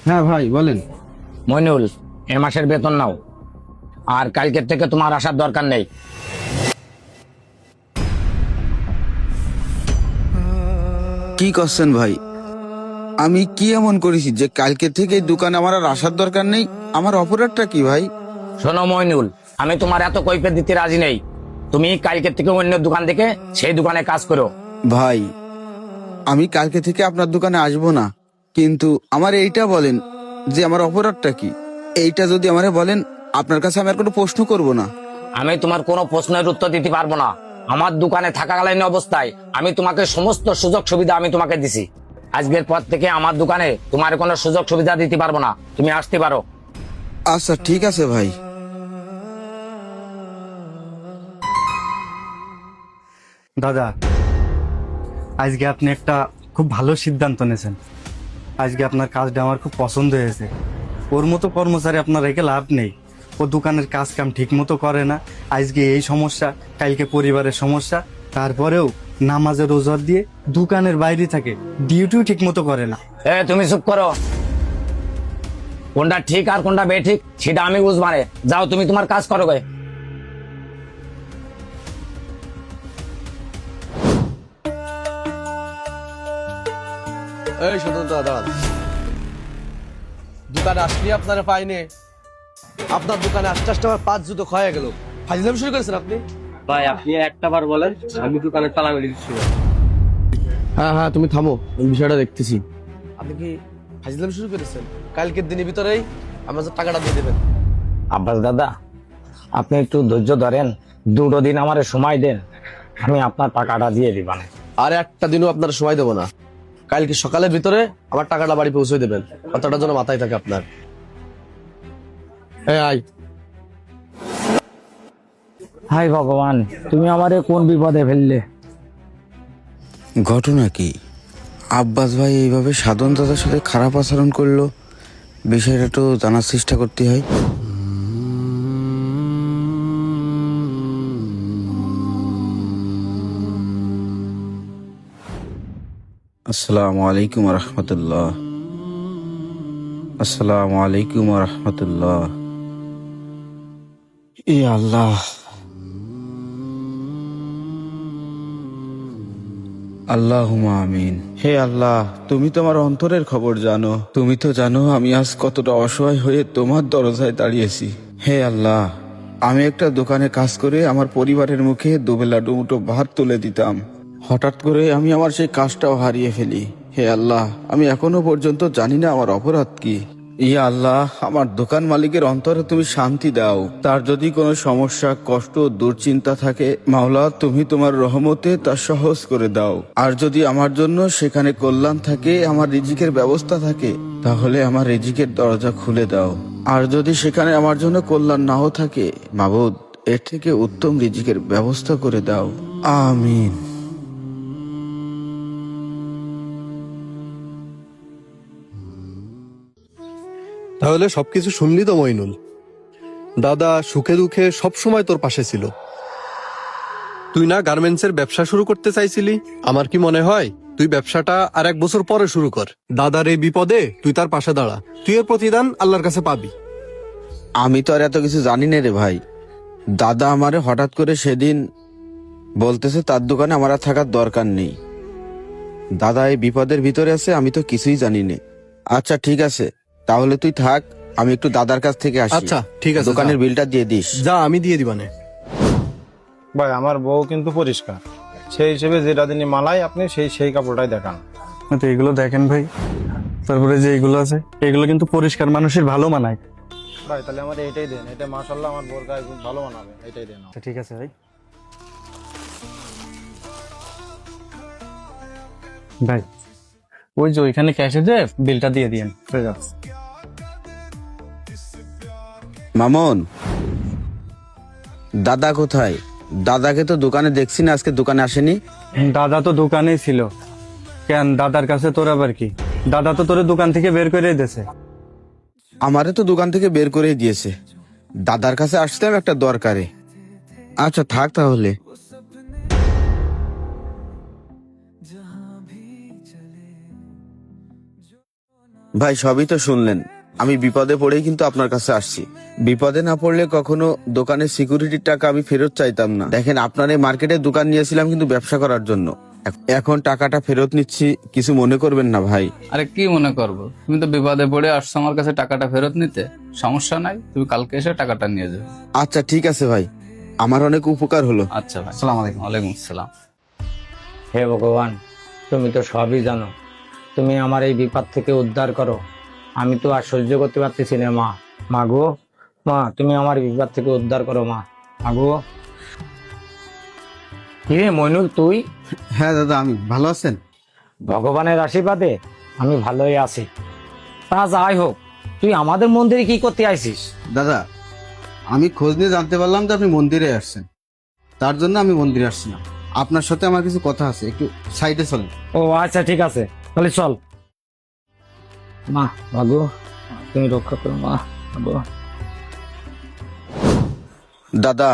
হ্যাঁ ভাই বলেন। মইনুল, এ মাসের বেতন নাও, আর কালকের থেকে তোমার আসার দরকার নেই। কি করছেন ভাই? আমি কি এমন করেছি যে কালকে থেকে এই দোকানে আমার আর আসার দরকার নেই? আমার অপরাধটা কি ভাই? শোনো মইনুল, আমি তোমার এত কৈফিয়ত দিতে রাজি নেই। তুমি কালকের থেকে অন্য দোকান থেকে সেই দোকানে কাজ করো। ভাই আমি কালকে থেকে আপনার দোকানে আসবো না, কিন্তু আমার এইটা বলেন যে আমার অপরাধটা কি? এইটা যদি আমারে বলেন, আপনার কাছে আমি আর কোনো প্রশ্ন করব না। আমি তোমার কোনো প্রশ্নের উত্তর দিতে পারবো না। আমার দোকানে থাকাকালীন অবস্থায় আমি তোমাকে সমস্ত সুযোগ সুবিধা আমি তোমাকে দিছি। আজকের পর থেকে আমার দোকানে তোমার কোনো সুযোগ সুবিধা দিতে পারবো না, তুমি আসতে পারো। আচ্ছা ঠিক আছে ভাই। দাদা, আজকে আপনি একটা খুব ভালো সিদ্ধান্ত নিয়েছেন। আজকে আপনার কাজটা আমার খুব পছন্দ হয়েছে। ওর মতো কর্মচারী আপনার রেখে লাভ নেই। ও দোকানের কাজ কাম ঠিক মতো করে না। আজকে এই সমস্যা, কালকে পরিবারের সমস্যা, তারপরেও নামাজে রোজার দিয়ে দোকানের বাইরে থাকে, ডিউটিও ঠিক মতো করে না। তুমি চুপ করো। কোনটা ঠিক আর কোনটা বেঠিক সেটা আমি বুঝবানে। যাও, তুমি তোমার কাজ করো গে। এই স্বতন্ত্র দাঁড়ান। দোকানে আসলে আপনারা পাইনি। আপনার দোকানে আস্তে আস্তে আমার 5 জুতো ক্ষয়ে গেল। ফাইজলামি শুরু করেছেন আপনি। ভাই আপনি একটা বার বলেন, আমি দোকানে তালা মেরে দিচ্ছি। হ্যাঁ হ্যাঁ, তুমি থামো, আমি বিষয়টা দেখতেছি। আপনি কি ফাইজলামি শুরু করেছেন? কালকের দিনের ভিতরেই আমার যে টাকাটা দিয়ে দেবেন। আব্বাস দাদা, আপনি একটু ধৈর্য ধরেন, 2 দিন আমার সময় দেন, আমি আপনার টাকাটা দিয়ে দিবানে। আর একটা দিনও আপনার সময় দেবো না। কালকে সকালের ভিতরে আমার টাকাটা বাড়ি পৌঁছে দেবেন। কথাটা যেন মাথায় থাকে আপনার। এই আয়। হাই ভগবান, তুমি আমারে কোন বিপদে ফেললে? ঘটনা কি? আব্বাস ভাই এইভাবে সাধন দাদার সাথে খারাপ আচরণ করলো, বিষয়টা তো জানার চেষ্টা করতে হয়। আসসালামু আলাইকুম রহমতুল্লাহ। আসসালামু আলাইকুম রহমতুল্লাহ। ই আল্লাহ, আল্লাহুম্মা আমিন। হে আল্লাহ, তুমি তোমার অন্তরের খবর জানো। তুমি তো জানো আমি আজ কতটা অসহায় হয়ে তোমার দরজায় দাঁড়িয়েছি। হে আল্লাহ, আমি একটা দোকানে কাজ করে আমার পরিবারের মুখে দুবেলা দুমুঠো ভাত তুলে দিতাম। হঠাৎ করে আমি আমার সেই কাজটাও হারিয়ে ফেলি। হে আল্লাহ, আমি এখনো পর্যন্ত জানি না আমার অপরাধ কি। ইয়া আল্লাহ, আমার দোকান মালিকের অন্তরে তুমি শান্তি দাও। তার যদি কোনো সমস্যা, কষ্ট, দুশ্চিন্তা থাকে, মাওলা তুমি তোমার রহমতে তা সহজ করে দাও। আর যদি আমার জন্য সেখানে কল্যাণ থাকে, আমার রিজিকের ব্যবস্থা থাকে, তাহলে আমার রিজিকের দরজা খুলে দাও। আর যদি সেখানে আমার জন্য কল্যাণ নাও থাকে, মাবুদ এর থেকে উত্তম রিজিকের ব্যবস্থা করে দাও। আমিন। তাহলে সবকিছু শুনলি তো মইনুল? দাদা সুখে দুঃখে সবসময় তোর পাশে ছিল। তুই না গার্মেন্টসের ব্যবসা শুরু করতে চাইছিলি? আমার কি মনে হয় তুই ব্যবসাটা আর 1 বছর পরে শুরু কর। দাদার এই বিপদে তুই তার পাশে দাঁড়া, তুই এর প্রতিদান আল্লাহর কাছে পাবি। আমি তো আর এত কিছু জানি না রে ভাই। দাদা আমারে হঠাৎ করে সেদিন বলতেছে তার দোকানে আমার আর থাকার দরকার নেই। দাদা এই বিপদের ভিতরে আছে, আমি তো কিছুই জানি না। আচ্ছা ঠিক আছে, তাহলে তুই থাক, আমি একটু দাদার কাছ থেকে আসি। আচ্ছা ঠিক আছে, দোকানের যা। বিলটা দিয়ে দিস। যা, আমি দিয়ে দিবানে। ভাই আমার বউ কিন্তু পরিষ্কার, সেই হিসেবে যেটা তিনি মালাই আপনি সেই কাপড়টাই দেখান। তো এগুলো দেখেন ভাই, তারপরে যে এগুলো আছে এগুলো কিন্তু পরিষ্কার মানুষের ভালো মানায়। ভাই তাহলে আমার এইটাই দেন, এটা মাশাআল্লাহ আমার বোর গায়ে খুব ভালো মানাবে, এটাই দেন। আচ্ছা ঠিক আছে ভাই। ভাই ওই যে ওইখানে ক্যাশে যে বিলটা দিয়ে দিয়েন। মামুন, দাদা কোথায়? দাদাকে তো দোকানে দেখছি না, আজকে দোকানে আসেনি। দাদা তো দোকানেই ছিল। কেন, দাদার কাছে তোর আবার কি? দাদা তো তোরে দোকান থেকে বের করে দিয়েছে। আমারে তো দোকান থেকে বের করে দিয়েছে। দাদার কাছে আসলাম একটা দরকারে। আচ্ছা থাক তাহলে। ভাই সবই তো শুনলেন, আমি বিপদে পড়েই কিন্তু আপনার কাছে আসছি। বিপদে না পড়লে কখনো দোকানের সিকিউরিটির টাকা আমি ফেরত চাইতাম না। দেখেন, আপনার এই মার্কেটে দোকান নিয়েছিলাম কিন্তু ব্যবসা করার জন্য। এখন টাকাটা ফেরত নিচ্ছি, কিছু মনে করবেন না ভাই। আরে কি মনে করবো, তুমি তো বিপদে পড়ে আসছো আমার কাছে টাকাটা ফেরত নিতে। সমস্যা নাই, তুমি কালকে এসে টাকাটা নিয়ে যাবে। আচ্ছা ঠিক আছে ভাই, আমার অনেক উপকার হলো। আচ্ছা ভাই, আসসালামু আলাইকুম। ওয়ালাইকুম আসসালাম। হে ভগবান, তুমি তো সবই জানো, তুমি আমার এই বিপদ থেকে উদ্ধার করো। আমি তো আর সহ্য করতে পারতেছি না মা। মা গো, মা তুমি আমার বিপদ থেকে উদ্ধার করো মা। মা গো। কিরে মইনুল, তুই? হ্যাঁ দাদা, আমি ভালো আছেন? ভগবানের আশীর্বাদে আমি ভালোই আছি। তা যাই হোক, তুই আমাদের মন্দিরে কি করতে আইছিস? দাদা, আমি খোঁজ নিয়ে জানতে পারলাম যে আপনি মন্দিরে আসছেন, তার জন্য আমি মন্দিরে আসছিলাম। আপনার সাথে আমার কিছু কথা আছে, একটু সাইডে চলেন। ও আচ্ছা ঠিক আছে, তাহলে চল। মা ভাগো, তুমি রক্ষা করো মা। ভাগো। দাদা,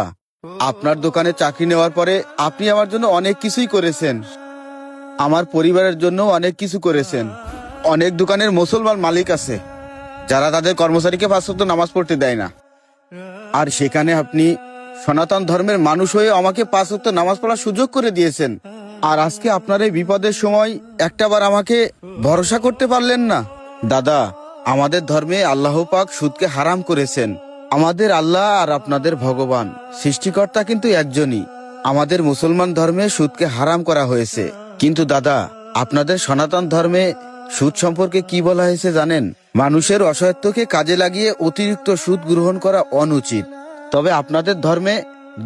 আপনার দোকানে চাকরি নেওয়ার পরে আপনি আমার জন্য অনেক কিছুই করেছেন, আমার পরিবারের জন্য অনেক কিছু করেছেন। অনেক দোকানের মুসলমান মালিক আছে যারা তাদের কর্মচারীকে 5 ওয়াক্ত নামাজ পড়তে দেয় না, আর সেখানে আপনি সনাতন ধর্মের মানুষ হয়ে আমাকে 5 ওয়াক্ত নামাজ পড়ার সুযোগ করে দিয়েছেন। আর আজকে আপনার এই বিপদের সময় একটাবার আমাকে ভরসা করতে পারলেন না। দাদা, আমাদের ধর্মে আল্লাহ পাক সুদকে হারাম করেছেন। আমাদের আল্লাহ আর আপনাদের ভগবান সৃষ্টিকর্তা কিন্তু একজনই। আমাদের মুসলমান ধর্মে সুদকে হারাম করা হয়েছে, কিন্তু দাদা আপনাদের সনাতন ধর্মে সুদ সম্পর্কে কি বলা হয়েছে জানেন? মানুষের অসহায়ত্বকে কাজে লাগিয়ে অতিরিক্ত সুদ গ্রহণ করা অনুচিত। তবে আপনাদের ধর্মে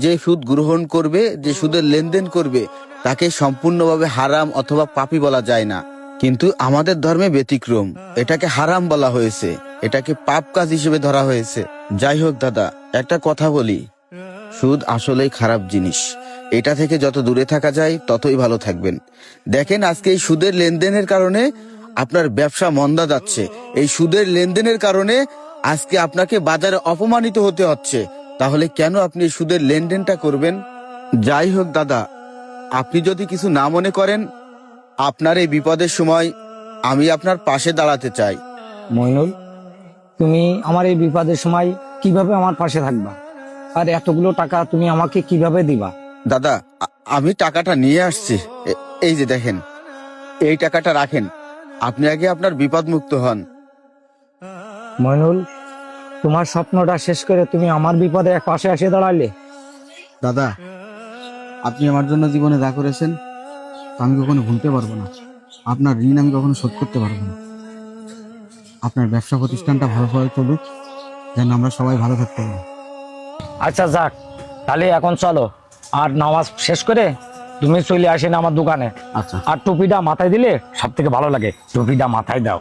যে সুদ গ্রহণ করবে, যে সুদের লেনদেন করবে, তাকে সম্পূর্ণভাবে হারাম অথবা পাপী বলা যায় না। কিন্তু আমাদের ধর্মে ব্যতিক্রম, এটাকে হারাম বলা হয়েছে, এটাকে পাপ কাজ হিসেবে ধরা হয়েছে। যাই হোক দাদা, একটা কথা বলি, সুদ আসলেই খারাপ জিনিস। এটা থেকে যত দূরে থাকা যায় ততই ভালো থাকবেন। দেখেন, আজকে এই সুদের লেনদেনের কারণে আপনার ব্যবসা মন্দা যাচ্ছে। এই সুদের লেনদেনের কারণে আজকে আপনাকে বাজারে অপমানিত হতে হচ্ছে। তাহলে কেন আপনি এই সুদের লেনদেনটা করবেন? যাই হোক দাদা, আপনি যদি কিছু না মনে করেন, আপনার এই বিপদের সময় আমি আপনার পাশে দাঁড়াতে চাই। মইনুল, তুমি আমার এই বিপদের সময় কিভাবে আমার পাশে থাকবা? আর এতগুলো টাকা তুমি আমাকে কিভাবে দিবা? দাদা, আমি টাকাটা নিয়ে আসছি। এই যে দেখেন, এই টাকাটা রাখেন, আপনি আগে আপনার বিপদ মুক্ত হন। মইনুল, তোমার স্বপ্নটা শেষ করে তুমি আমার বিপদে এক পাশে এসে দাঁড়ালে। দাদা, আপনি আমার জন্য জীবনে যা করেছেন আমি কখনো ভুলতে পারবো না। আপনার ঋণ আমি কখনো শোধ করতে পারবো না। আপনার ব্যবসা প্রতিষ্ঠানটা ভালোভাবে চলুক, যেন আমরা সবাই ভালো থাকতে পারি। আচ্ছা যাক, তাহলে এখন চলো, আর নামাজ শেষ করে তুমি চলে আসেন আমার দোকানে। আচ্ছা। আর টুপিটা মাথায় দিলে সব থেকে ভালো লাগে, টুপিটা মাথায় দাও।